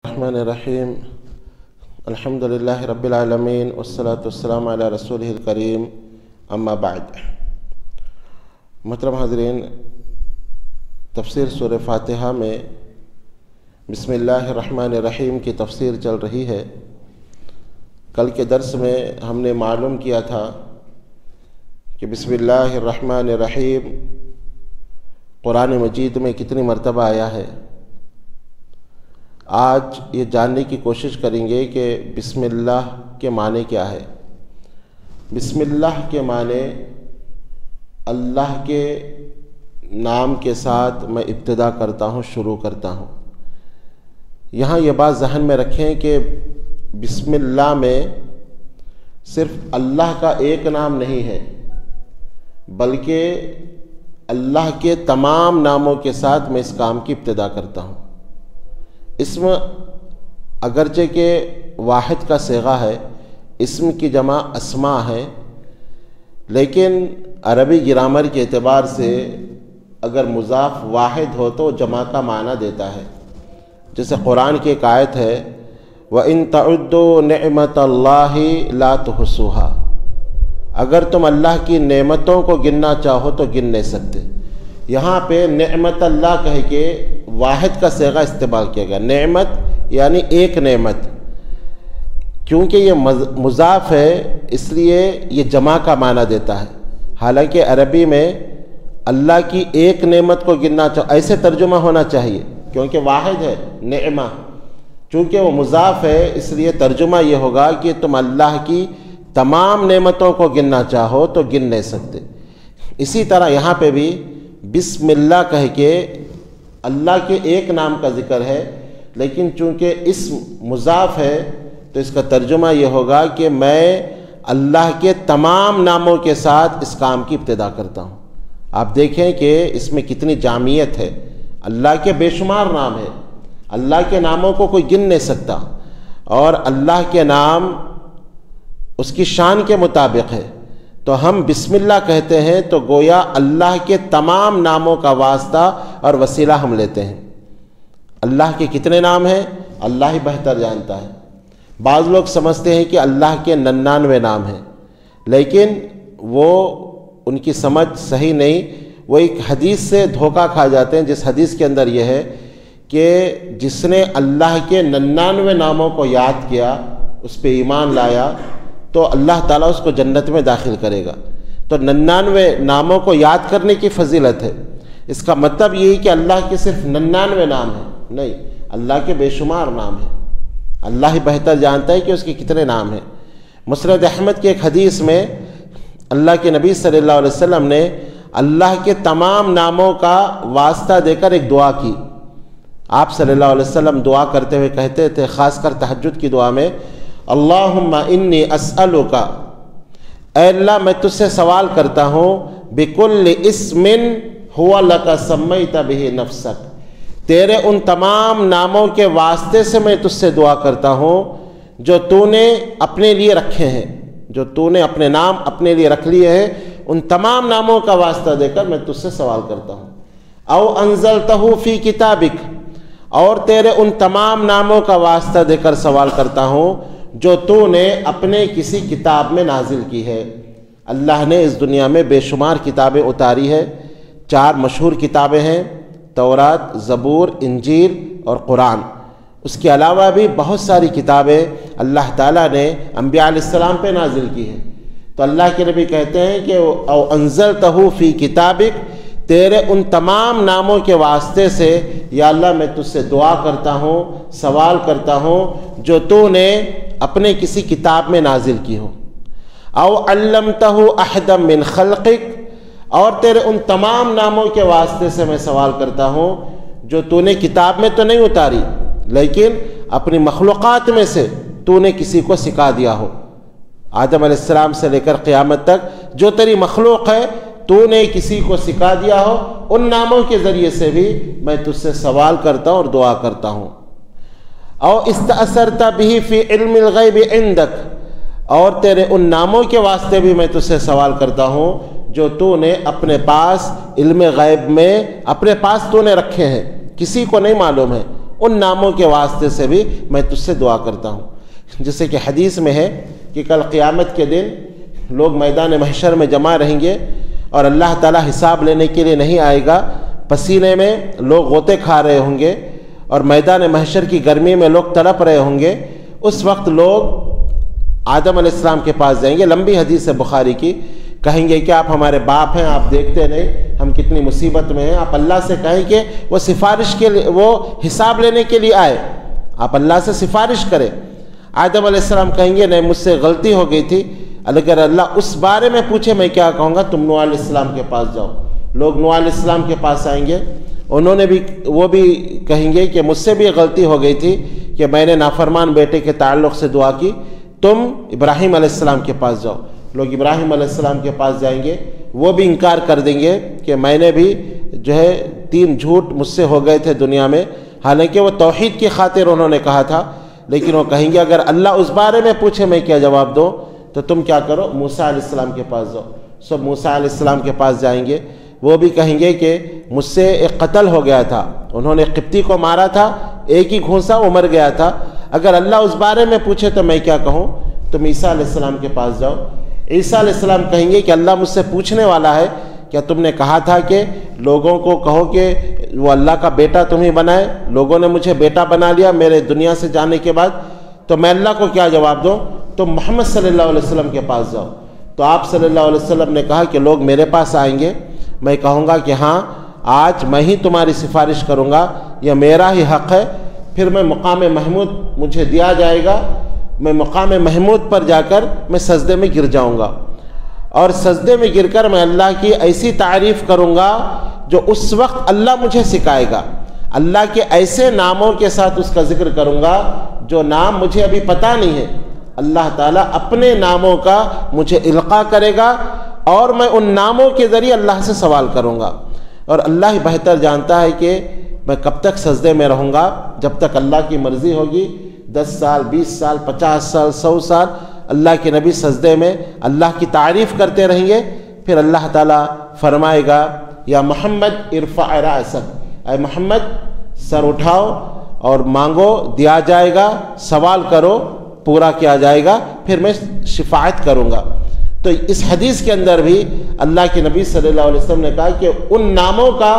الرحمن الرحیم الحمدللہ رب العالمین والصلاة والسلام علی رسولہ الکریم اما بعد۔ محترم حاضرین، تفسیر سورہ فاتحہ میں بسم اللہ الرحمن الرحیم کی تفسیر چل رہی ہے۔ کل کے درس میں ہم نے معلوم کیا تھا کہ بسم اللہ الرحمن الرحیم قرآن مجید میں کتنی مرتبہ آیا ہے۔ آج یہ جاننے کی کوشش کریں گے کہ بسم اللہ کے معنی کیا ہے۔ بسم اللہ کے معنی اللہ کے نام کے ساتھ میں ابتدا کرتا ہوں، شروع کرتا ہوں۔ یہاں یہ بات ذہن میں رکھیں کہ بسم اللہ میں صرف اللہ کا ایک نام نہیں ہے، بلکہ اللہ کے تمام ناموں کے ساتھ میں اس کام کی ابتدا کرتا ہوں۔ اسم اگرچہ کہ واحد کا صیغہ ہے، اسم کی جمع اسماء ہے، لیکن عربی گرامر کے اعتبار سے اگر مضاف واحد ہو تو جمع کا معنی دیتا ہے۔ جیسے قرآن کی ایک آیت ہے وَإِن تَعُدُّوا نِعْمَةَ اللَّهِ لَا تُحْصُوهَا، اگر تم اللہ کی نعمتوں کو گننا چاہو تو گن نہیں سکتے۔ یہاں پہ نعمت اللہ کہہ کے واحد کا صیغہ استعمال کیا گیا، نعمت یعنی ایک نعمت۔ کیونکہ یہ مضاف ہے اس لیے یہ جمع کا معنی دیتا ہے، حالانکہ عربی میں اللہ کی ایک نعمت کو گننا چاہو ایسے ترجمہ ہونا چاہیے، کیونکہ واحد ہے نعمہ۔ چونکہ وہ مضاف ہے اس لیے ترجمہ یہ ہوگا کہ تم اللہ کی تمام نعمتوں کو گننا چاہو تو گن نہیں سکتے۔ اسی طرح یہاں پہ بھی بسم اللہ کہہ کے اللہ کے ایک نام کا ذکر ہے، لیکن چونکہ اسم مضاف ہے تو اس کا ترجمہ یہ ہوگا کہ میں اللہ کے تمام ناموں کے ساتھ اس کام کی ابتدا کرتا ہوں۔ آپ دیکھیں کہ اس میں کتنی جامعیت ہے، اللہ کے بے شمار نام ہے، اللہ کے ناموں کو کوئی گن نہیں سکتا، اور اللہ کے نام اس کی شان کے مطابق ہے۔ تو ہم بسم اللہ کہتے ہیں تو گویا اللہ کے تمام ناموں کا واسطہ اور وسیلہ ہم لیتے ہیں۔ اللہ کے کتنے نام ہیں اللہ ہی بہتر جانتا ہے۔ بعض لوگ سمجھتے ہیں کہ اللہ کے 99 نام ہیں، لیکن وہ ان کی سمجھ صحیح نہیں، وہ ایک حدیث سے دھوکہ کھا جاتے ہیں، جس حدیث کے اندر یہ ہے کہ جس نے اللہ کے 99 ناموں کو یاد کیا، اس پہ ایمان لایا، تو اللہ تعالیٰ اس کو جنت میں داخل کرے گا۔ تو 99 ناموں کو یاد کرنے کی فضیلت ہے۔ اس کا مطلب یہی کہ اللہ کے صرف 99 نام ہیں، نہیں، اللہ کے بے شمار نام ہیں۔ اللہ ہی بہتر جانتا ہے کہ اس کے کتنے نام ہیں۔ مسند احمد کی ایک حدیث میں اللہ کے نبی صلی اللہ علیہ وسلم نے اللہ کے تمام ناموں کا واسطہ دے کر ایک دعا کی۔ آپ صلی اللہ علیہ وسلم دعا کرتے ہوئے کہتے تھے، خاص کر تہجد کی دعا میں، اللہم انی اسألک، اے اللہ میں تجھ سے سوال کرتا ہوں، بکل اسم ہوا لک سمیت بہ نفسک، تیرے ان تمام ناموں کے واسطے سے میں تجھ سے دعا کرتا ہوں جو تو نے اپنے لیے رکھے ہیں، جو تو نے اپنے نام اپنے لیے رکھ لیے ہیں، ان تمام ناموں کا واسطہ دے کر میں تجھ سے سوال کرتا ہوں۔ او انزلتہ فی کتابک، اور تیرے ان تمام ناموں کا واسطہ دے کر سوال کرتا ہوں جو تو نے اپنے کسی کتاب میں نازل کی ہے۔ اللہ نے اس دنیا میں بے شمار کتابیں اتاری ہے، 4 مشہور کتابیں ہیں، تورات، زبور، انجیل اور قرآن۔ اس کے علاوہ بھی بہت ساری کتابیں اللہ تعالیٰ نے انبیاء علیہ السلام پہ نازل کی ہیں۔ تو اللہ کے نبی کہتے ہیں کہ او انزلتہ فی کتابک، تیرے ان تمام ناموں کے واسطے سے یا اللہ میں تجھ سے دعا کرتا ہوں، سوال کرتا ہوں جو تو نے اپنے کسی کتاب میں نازل کی ہو۔ او علمتہ احدا من خلقک، اور تیرے ان تمام ناموں کے واسطے سے میں سوال کرتا ہوں جو تو نے کتاب میں تو نہیں اتاری، لیکن اپنی مخلوقات میں سے تو نے کسی کو سکھا دیا ہو۔ آدم علیہ السلام سے لے کر قیامت تک جو تیری مخلوق ہے تو نے کسی کو سکھا دیا ہو، ان ناموں کے ذریعے سے بھی میں تجھ سے سوال کرتا ہوں اور دعا کرتا ہوں۔ او استأثرت به فی علم الغیب عندک، اور تیرے ان ناموں کے واسطے بھی میں تجھ سے سوال کرتا ہوں جو تو نے اپنے پاس علم غیب میں اپنے پاس تو نے رکھے ہیں، کسی کو نہیں معلوم ہے، ان ناموں کے واسطے سے بھی میں تجھ سے دعا کرتا ہوں۔ جیسے کہ حدیث میں ہے کہ کل قیامت کے دن لوگ میدان محشر میں جمع رہیں گے اور اللہ تعالیٰ حساب لینے کے لیے نہیں آئے گا، پسینے میں لوگ غوطے کھا رہے ہوں گے اور میدان محشر کی گرمی میں لوگ تڑپ رہے ہوں گے۔ اس وقت لوگ آدم علیہ السلام کے پاس جائیں گے، لمبی حدیث ہے بخاری کی، کہیں گے کہ آپ ہمارے باپ ہیں، آپ دیکھتے نہیں ہم کتنی مصیبت میں ہیں، آپ اللہ سے کہیں کہ وہ سفارش کے لیے، وہ حساب لینے کے لیے آئے، آپ اللہ سے سفارش کریں۔ آدم علیہ السلام کہیں گے نہیں، مجھ سے غلطی ہو گئی تھی، اگر اللہ اس بارے میں پوچھے میں کیا کہوں گا، تم نوح علیہ السلام کے پاس جاؤ۔ لوگ نوح علیہ السلام کے پاس آئیں گے، وہ بھی کہیں گے کہ مجھ سے بھی غلطی ہو گئی تھی کہ میں نے نافرمان بیٹے کے تعلق سے دعا کی، تم ابراہیم علیہ السلام کے پاس جاؤ۔ لوگ ابراہیم علیہ السلام کے پاس جائیں گے، وہ بھی انکار کر دیں گے کہ میں نے بھی 3 جھوٹ مجھ سے ہو گئے تھے دنیا میں، حالانکہ وہ توحید کی خاطر انہوں نے کہا تھا، لیکن وہ کہیں گے اگر اللہ اس بارے میں پوچھے میں کیا جواب دوں، تو تم کیا کرو، موسیٰ علیہ السلام کے پاس جاؤ۔ سب موسیٰ علیہ السلام کے پاس جائیں گے، وہ بھی کہیں گے کہ مجھ سے ایک قتل ہو گیا تھا، انہوں نے قبطی کو مارا تھا، ایک ہی گھونسا وہ مر گیا تھا، اگر اللہ اس بارے میں پوچھے تو میں کیا کہوں، تم عیسیٰ علیہ السلام کے پاس جاؤ۔ عیسیٰ علیہ السلام کہیں گے کہ اللہ مجھ سے پوچھنے والا ہے، کیا تم نے کہا تھا کہ لوگوں کو کہو کہ وہ اللہ کا بیٹا تمہیں بنائے، لوگوں نے مجھے بیٹا بنا لیا میرے دنیا سے جانے کے بعد، تو میں اللہ کو کیا جواب دوں، تم محمد صلی اللہ علیہ وسلم کے پاس جاؤ۔ تو آپ صلی اللہ علیہ وسلم نے کہا کہ لوگ میرے پاس آئیں گے، میں کہوں گا کہ ہاں آج میں ہی تمہاری سفارش کروں گا، یہ میرا ہی حق ہے، پھر میں مقام محمود مجھے دیا جائے گا، میں مقام محمود پر جا کر میں سجدے میں گر جاؤں گا، اور سجدے میں گر کر میں اللہ کی ایسی تعریف کروں گا جو اس وقت اللہ مجھے سکھائے گا، اللہ کے ایسے ناموں کے ساتھ اس کا ذکر کروں گا جو نام مجھے ابھی پتہ نہیں ہے، اللہ تعالیٰ اپنے ناموں کا مجھے القاء کرے گا اور میں ان ناموں کے ذریعے اللہ سے سوال کروں گا، اور اللہ ہی بہتر جانتا ہے کہ میں کب تک سجدے میں رہوں گا، جب تک اللہ کی مرضی ہوگی، 10 سال 20 سال 50 سال 100 سال اللہ کے نبی سجدے میں اللہ کی تعریف کرتے رہیں گے، پھر اللہ تعالیٰ فرمائے گا یا محمد ارفع رأسک، اے محمد سر اٹھاؤ اور مانگو دیا جائے گا، سوال کرو پورا کیا جائے گا، پھر میں شفاعت کروں گا۔ تو اس حدیث کے اندر بھی اللہ کے نبی صلی اللہ علیہ وسلم نے کہا کہ ان ناموں کا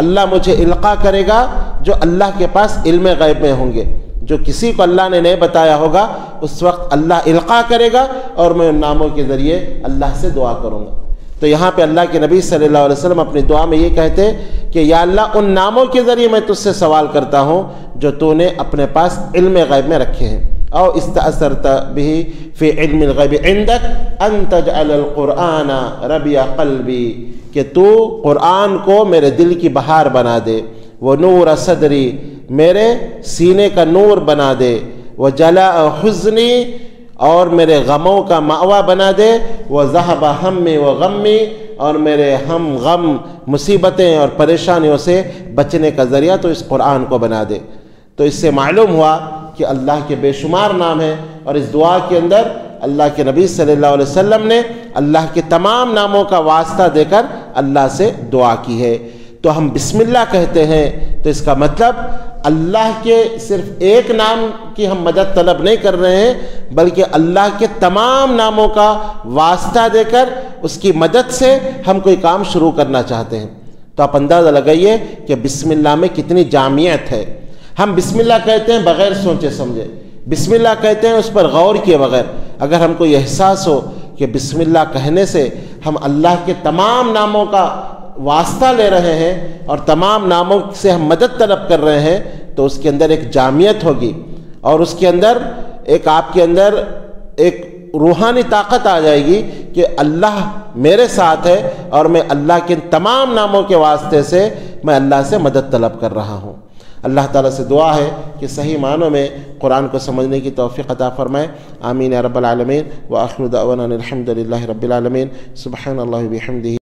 اللہ مجھے القاء کرے گا جو اللہ کے پاس علم غیب میں ہوں گے، جو کسی کو اللہ نے نہیں بتایا ہوگا، اس وقت اللہ القاء کرے گا اور میں ان ناموں کے ذریعے اللہ سے دعا کروں گا۔ تو یہاں پہ اللہ کے نبی صلی اللہ علیہ وسلم اپنی دعا میں یہ کہتے کہ یا اللہ ان ناموں کے ذریعے میں تجھ سے سوال کرتا ہوں جو تو نے اپنے پاس علم غیب میں رکھے ہیں، او استأثرت به فی علم الغیب عندک ان تجعل القرآن ربیع قلبی، کہ تو قرآن کو میرے دل کی بہار بنا دے، وہ نور صدری، میرے سینے کا نور بنا دے، وہ جلاء حزنی، اور میرے غموں کا مأویٰ بنا دے، وہ ذہب ہمی و غمی، اور میرے ہم غم مصیبتیں اور پریشانیوں سے بچنے کا ذریعہ تو اس قرآن کو بنا دے۔ تو اس سے معلوم ہوا کہ اللہ کے بے شمار نام ہیں، اور اس دعا کے اندر اللہ کے نبی صلی اللہ علیہ وسلم نے اللہ کے تمام ناموں کا واسطہ دے کر اللہ سے دعا کی ہے۔ تو ہم بسم اللہ کہتے ہیں تو اس کا مطلب اللہ کے صرف ایک نام کی ہم مدد طلب نہیں کر رہے ہیں، بلکہ اللہ کے تمام ناموں کا واسطہ دے کر اس کی مدد سے ہم کوئی کام شروع کرنا چاہتے ہیں۔ تو آپ اندازہ لگائیے کہ بسم اللہ میں کتنی جامعیت ہے۔ ہم بسم اللہ کہتے ہیں بغیر سوچے سمجھے، بسم اللہ کہتے ہیں اس پر غور کیے بغیر۔ اگر ہم کو یہ احساس ہو کہ بسم اللہ کہنے سے ہم اللہ کے تمام ناموں کا واسطہ لے رہے ہیں اور تمام ناموں سے ہم مدد طلب کر رہے ہیں، تو اس کے اندر ایک جامعیت ہوگی، اور اس کے اندر ایک آپ کے اندر ایک روحانی طاقت آ جائے گی کہ اللہ میرے ساتھ ہے اور میں اللہ کے تمام ناموں کے واسطے سے میں اللہ سے مدد طلب کر رہا ہوں۔ اللہ تعالیٰ سے دعا ہے کہ صحیح معنوں میں قرآن کو سمجھنے کی توفیق عطا فرمائے۔ آمین یا رب العالمین۔ وآخر دعوانا الحمد للہ رب العالمین۔ سبحان اللہ بحمدہ۔